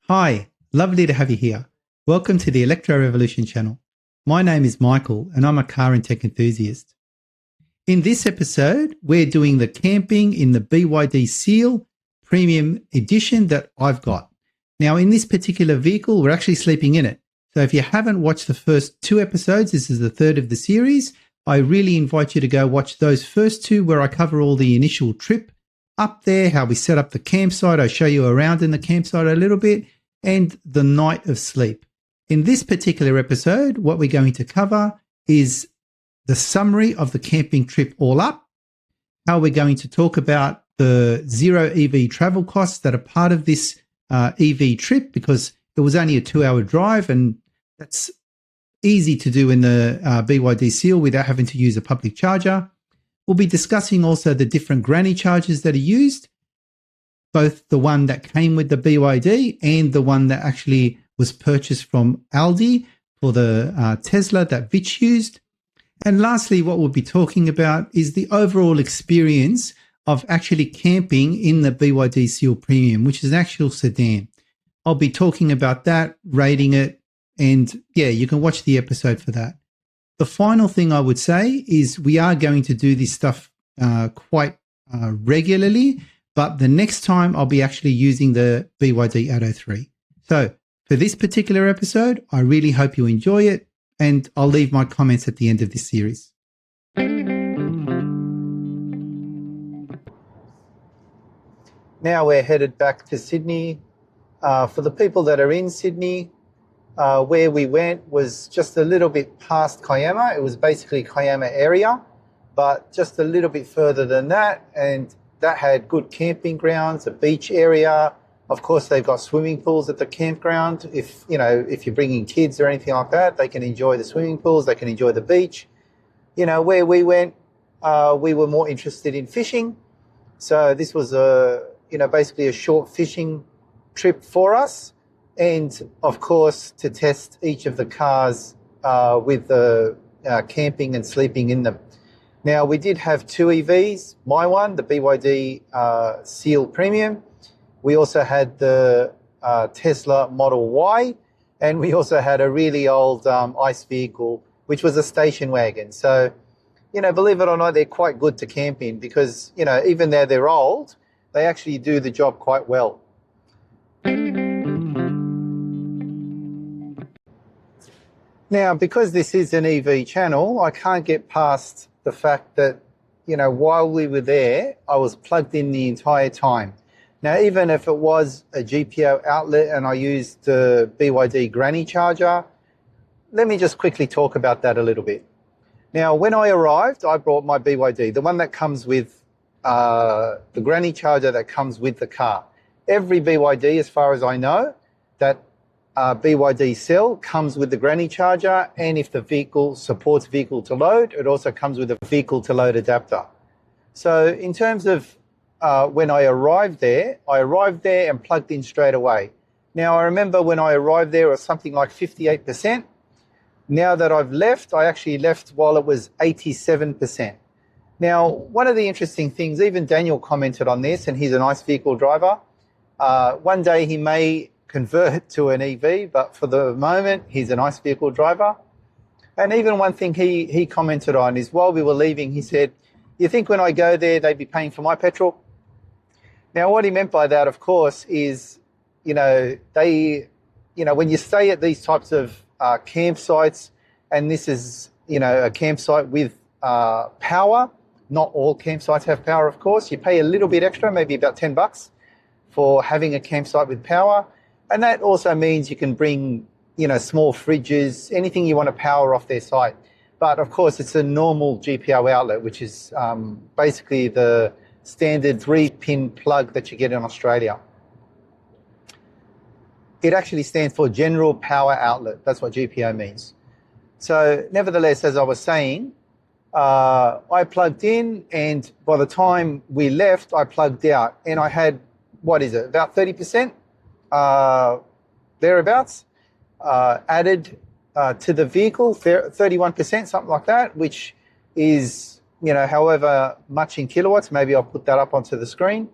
Hi, lovely to have you here. Welcome to the Electro Revolution channel. My name is Michael and I'm a car and tech enthusiast. In this episode, we're doing the camping in the BYD Seal Premium Edition that I've got. Now, in this particular vehicle, we're actually sleeping in it. So if you haven't watched the first two episodes, this is the third of the series, I really invite you to go watch those first two where I cover all the initial trip up there, how we set up the campsite. I show you around in the campsite a little bit, and the night of sleep. In this particular episode, what we're going to cover is the summary of the camping trip all up, how we're going to talk about the zero EV travel costs that are part of this EV trip, because it was only a 2-hour drive and that's easy to do in the BYD Seal without having to use a public charger. We'll be discussing also the different granny chargers that are used, both the one that came with the BYD and the one that actually was purchased from Aldi for the Tesla that Vitch used. And lastly, what we'll be talking about is the overall experience of actually camping in the BYD Seal Premium, which is an actual sedan. I'll be talking about that, rating it, and yeah, you can watch the episode for that. The final thing I would say is we are going to do this stuff quite regularly, but the next time I'll be actually using the BYD Atto 3. So for this particular episode, I really hope you enjoy it, and I'll leave my comments at the end of this series. Now we're headed back to Sydney. For the people that are in Sydney, where we went was just a little bit past Kiama. It was basically Kiama area, but just a little bit further than that, and that had good camping grounds, a beach area. Of course, they've got swimming pools at the campground. If you're bringing kids or anything like that, they can enjoy the swimming pools, they can enjoy the beach. Where we went, we were more interested in fishing. So this was basically a short fishing trip for us. And of course, to test each of the cars with the camping and sleeping in them. Now, we did have two EVs, my one, the BYD Seal Premium. We also had the Tesla Model Y, and we also had a really old ICE vehicle, which was a station wagon. So, believe it or not, they're quite good to camp in because, even though they're old, they actually do the job quite well. Now, because this is an EV channel, I can't get past the fact that, while we were there, I was plugged in the entire time. Now, even if it was a GPO outlet and I used the BYD granny charger, let me just quickly talk about that a little bit. Now, when I arrived, I brought my BYD, the one that comes with the granny charger that comes with the car. Every BYD, as far as I know, that BYD cell comes with the granny charger, and if the vehicle supports vehicle to load, it also comes with a vehicle to load adapter. So in terms of when I arrived there and plugged in straight away. Now I remember when I arrived there it was something like 58%. Now that I've left, I actually left while it was 87%. Now, one of the interesting things, even Daniel commented on this, and he's a nice vehicle driver. One day he may convert to an EV, but for the moment he's a nice vehicle driver. And even one thing he commented on is while we were leaving, he said, "You think when I go there they'd be paying for my petrol?" Now what he meant by that, of course, is when you stay at these types of campsites, and this is a campsite with power, not all campsites have power, of course. You pay a little bit extra, maybe about $10 for having a campsite with power. And that also means you can bring, small fridges, anything you want to power off their site. But of course, it's a normal GPO outlet, which is basically the standard 3-pin plug that you get in Australia. It actually stands for General Power Outlet. That's what GPO means. So nevertheless, as I was saying, I plugged in, and by the time we left, I plugged out, and I had, about 30%? Thereabouts, added to the vehicle, 31%, something like that, which is, however much in kilowatts. Maybe I'll put that up onto the screen.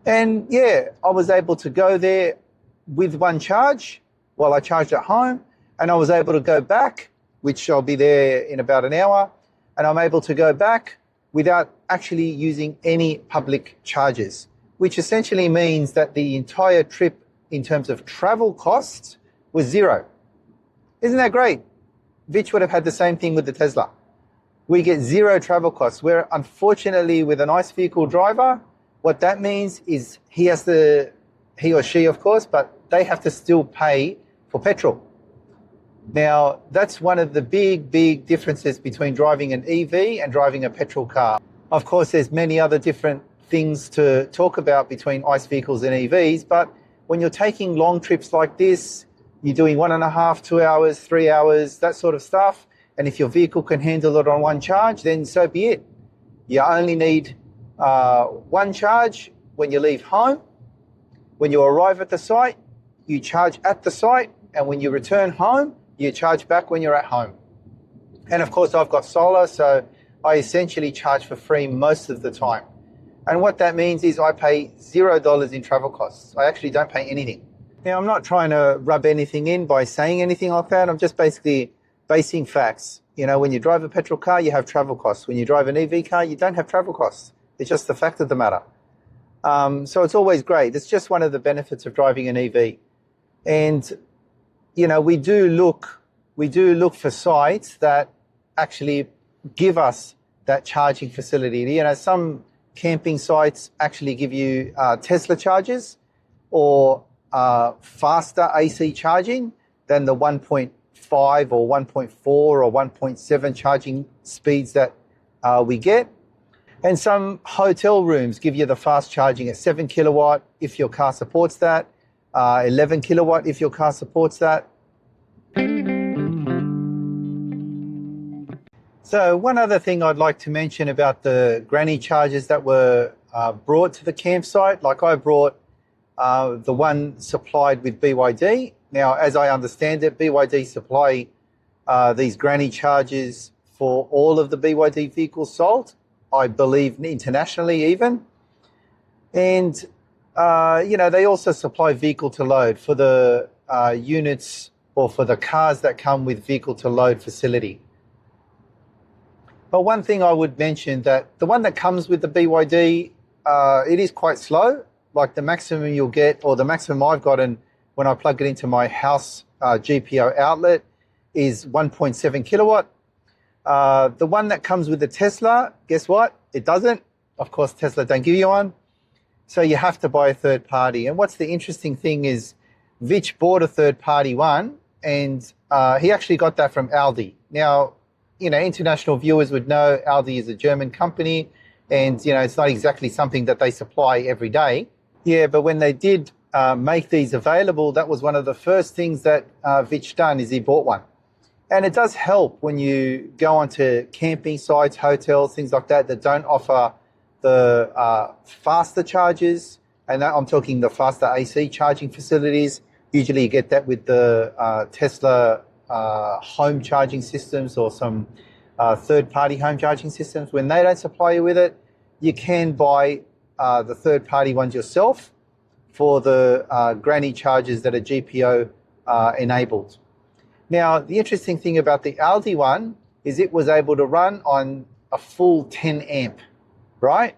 And yeah, I was able to go there with one charge while I charged at home, and I was able to go back, which I'll be there in about an hour, and I'm able to go back without actually using any public charges, which essentially means that the entire trip in terms of travel costs was zero. Isn't that great? Vitch would have had the same thing with the Tesla. We get zero travel costs, where unfortunately with an ICE vehicle driver, what that means is he or she, of course, but they have to still pay for petrol. Now, that's one of the big differences between driving an EV and driving a petrol car. Of course, there's many other different things to talk about between ICE vehicles and EVs, but when you're taking long trips like this, you're doing 1.5, 2 hours, 3 hours, that sort of stuff, and if your vehicle can handle it on one charge, then so be it. You only need one charge when you leave home. When you arrive at the site, you charge at the site, and when you return home, you charge back when you're at home. And of course, I've got solar, so I essentially charge for free most of the time. And what that means is I pay $0 in travel costs. I actually don't pay anything. Now, I'm not trying to rub anything in by saying anything like that. I'm just basically basing facts. You know, when you drive a petrol car, you have travel costs. When you drive an EV car, you don't have travel costs. It's just the fact of the matter. So it's always great. It's just one of the benefits of driving an EV. And, you know, we do look for sites that actually give us that charging facility. You know, some camping sites actually give you Tesla chargers or faster AC charging than the 1.5 or 1.4 or 1.7 charging speeds that we get. And some hotel rooms give you the fast charging at 7 kilowatt if your car supports that, 11 kilowatt if your car supports that. So one other thing I'd like to mention about the granny chargers that were brought to the campsite, like I brought the one supplied with BYD. Now, as I understand it, BYD supply these granny chargers for all of the BYD vehicles sold, I believe internationally even. And, you know, they also supply vehicle to load for the units or for the cars that come with vehicle to load facility. But one thing I would mention, that the one that comes with the BYD, it is quite slow. Like the maximum you'll get, or the maximum I've gotten when I plug it into my house GPO outlet, is 1.7 kilowatt. The one that comes with the Tesla, guess what? It doesn't. Of course, Tesla don't give you one. So you have to buy a third party. And what's the interesting thing is Vitch bought a third party one, and he actually got that from Aldi. Now, you know, international viewers would know Aldi is a German company, and, you know, it's not exactly something that they supply every day. Yeah, but when they did make these available, that was one of the first things that Vitch done, is he bought one. And it does help when you go onto camping sites, hotels, things like that, that don't offer the faster chargers. And I'm talking the faster AC charging facilities. Usually you get that with the Tesla home charging systems or some third-party home charging systems. When they don't supply you with it, you can buy the third-party ones yourself for the granny chargers that are GPO enabled. Now, the interesting thing about the Aldi one is it was able to run on a full 10 amp, right?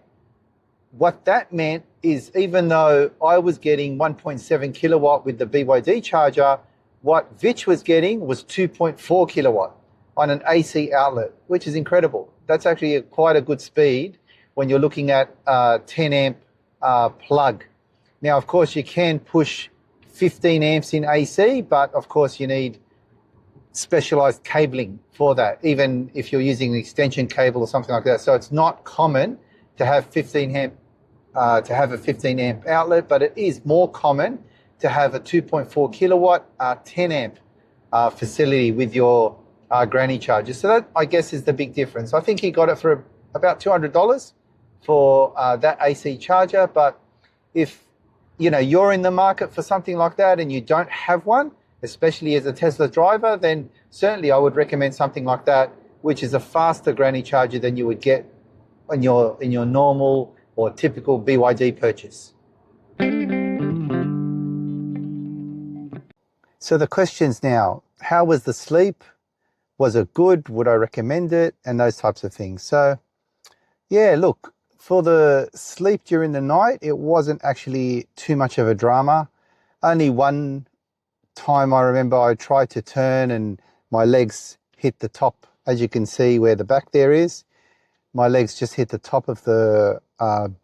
What that meant is, even though I was getting 1.7 kilowatt with the BYD charger, what Vitch was getting was 2.4 kilowatt on an AC outlet, which is incredible. That's actually quite a good speed when you're looking at a 10 amp plug. Now, of course, you can push 15 amps in AC, but of course you need specialized cabling for that, even if you're using an extension cable or something like that. So it's not common to have a 15 amp outlet, but it is more common to have a 2.4 kilowatt 10 amp facility with your granny charger. So that, I guess, is the big difference. I think he got it for about $200 for that AC charger. But if, you know, you're in the market for something like that and you don't have one, especially as a Tesla driver, then certainly I would recommend something like that, which is a faster granny charger than you would get in your normal or typical BYD purchase. So the questions now, how was the sleep? Was it good? Would I recommend it? And those types of things. So yeah, look, for the sleep during the night, it wasn't actually too much of a drama. Only one time I remember I tried to turn and my legs hit the top, as you can see where the back there is. My legs just hit the top of the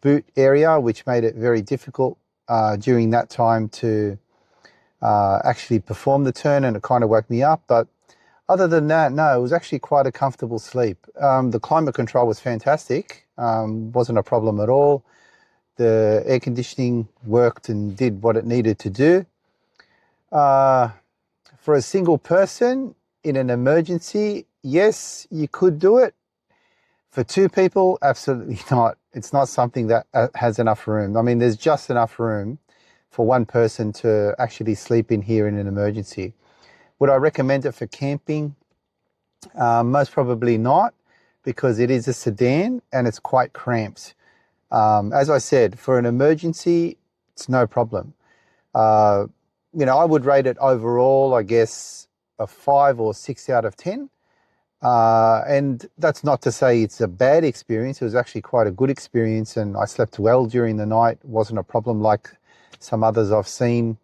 boot area, which made it very difficult during that time to actually perform the turn, and it kind of woke me up. But other than that, no, it was actually quite a comfortable sleep. The climate control was fantastic, wasn't a problem at all. The air conditioning worked and did what it needed to do. For a single person in an emergency, yes, you could do it. For two people, absolutely not. It's not something that has enough room. I mean, there's just enough room for one person to actually sleep in here in an emergency. Would I recommend it for camping? Most probably not, because it is a sedan and it's quite cramped. As I said, for an emergency, it's no problem. You know, I would rate it overall, I guess, a 5 or 6 out of 10. And that's not to say it's a bad experience. It was actually quite a good experience, and I slept well during the night. It wasn't a problem like some others I've seen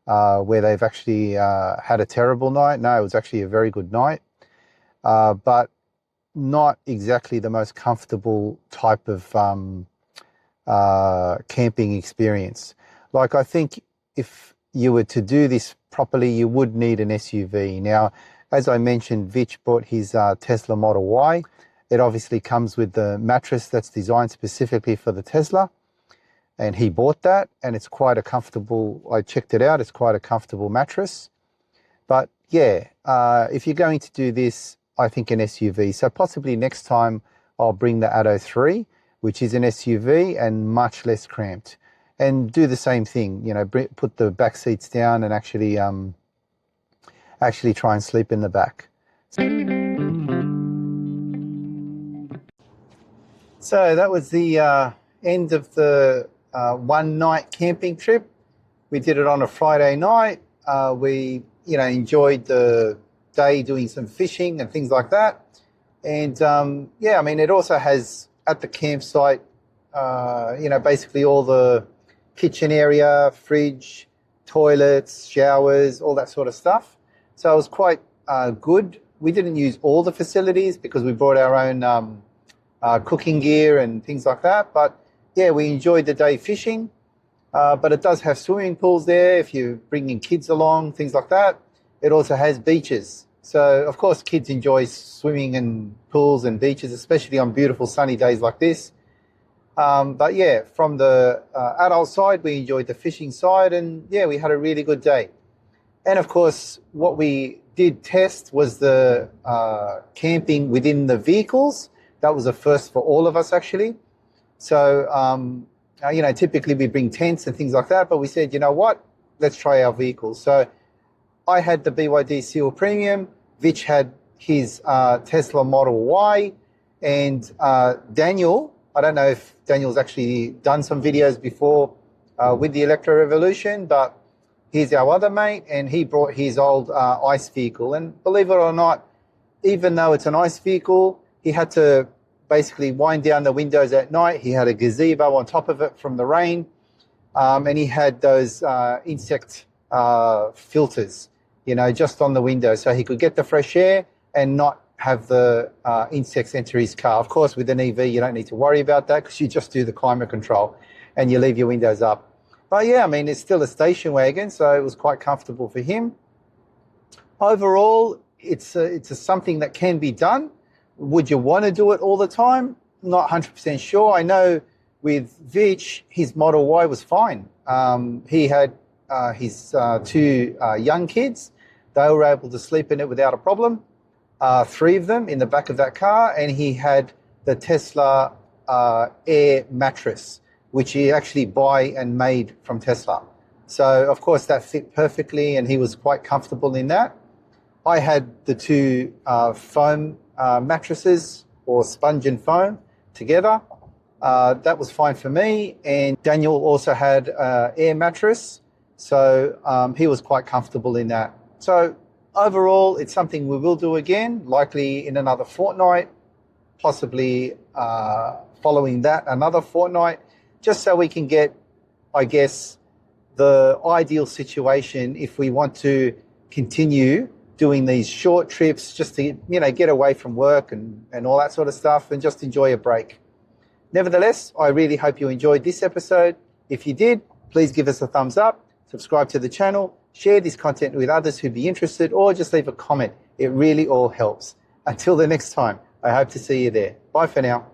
where they've actually had a terrible night. No, it was actually a very good night, but not exactly the most comfortable type of camping experience. Like, I think if you were to do this properly, you would need an SUV. Now, as I mentioned, Vich bought his Tesla Model Y. It obviously comes with the mattress that's designed specifically for the Tesla. And he bought that, and it's quite a comfortable, I checked it out, it's quite a comfortable mattress. But yeah, if you're going to do this, I think an SUV. So possibly next time I'll bring the Atto 3, which is an SUV and much less cramped. And do the same thing, you know, put the back seats down and actually try and sleep in the back. So that was the end of the one night camping trip. We did it on a Friday night. We, you know, enjoyed the day doing some fishing and things like that. And yeah, I mean, it also has at the campsite, you know, basically all the kitchen area, fridge, toilets, showers, all that sort of stuff. So it was quite good. We didn't use all the facilities because we brought our own cooking gear and things like that. But yeah, we enjoyed the day fishing. But it does have swimming pools there if you're bringing kids along, things like that. It also has beaches. So, of course, kids enjoy swimming in pools and beaches, especially on beautiful sunny days like this. But yeah, from the adult side, we enjoyed the fishing side, and yeah, we had a really good day. And of course, what we did test was the camping within the vehicles. That was a first for all of us, actually. So, you know, typically we bring tents and things like that, but we said, you know what, let's try our vehicles. So I had the BYD Seal Premium, Vich had his Tesla Model Y, and Daniel, I don't know if Daniel's actually done some videos before with the Electro Revolution, but he's our other mate, and he brought his old ICE vehicle. And believe it or not, even though it's an ICE vehicle, he had to basically wind down the windows at night. He had a gazebo on top of it from the rain, and he had those insect filters, you know, just on the window, so he could get the fresh air and not have the insects enter his car. Of course, with an EV, you don't need to worry about that because you just do the climate control and you leave your windows up. But yeah, I mean, it's still a station wagon, so it was quite comfortable for him. Overall, it's something that can be done. Would you want to do it all the time? Not 100% sure. I know with Vich, his Model Y was fine. He had his two young kids. They were able to sleep in it without a problem. 3 of them in the back of that car, and he had the Tesla Air mattress, which he actually buy and made from Tesla. So, of course, that fit perfectly, and he was quite comfortable in that. I had the 2 foam mattresses, or sponge and foam, together. That was fine for me. And Daniel also had air mattress, so he was quite comfortable in that. So overall, it's something we will do again, likely in another fortnight, possibly following that another fortnight, just so we can get, I guess, the ideal situation if we want to continue doing these short trips, just to, you know, get away from work and all that sort of stuff and just enjoy a break. Nevertheless, I really hope you enjoyed this episode. If you did, please give us a thumbs up, subscribe to the channel, share this content with others who'd be interested, or just leave a comment. It really all helps. Until the next time, I hope to see you there. Bye for now.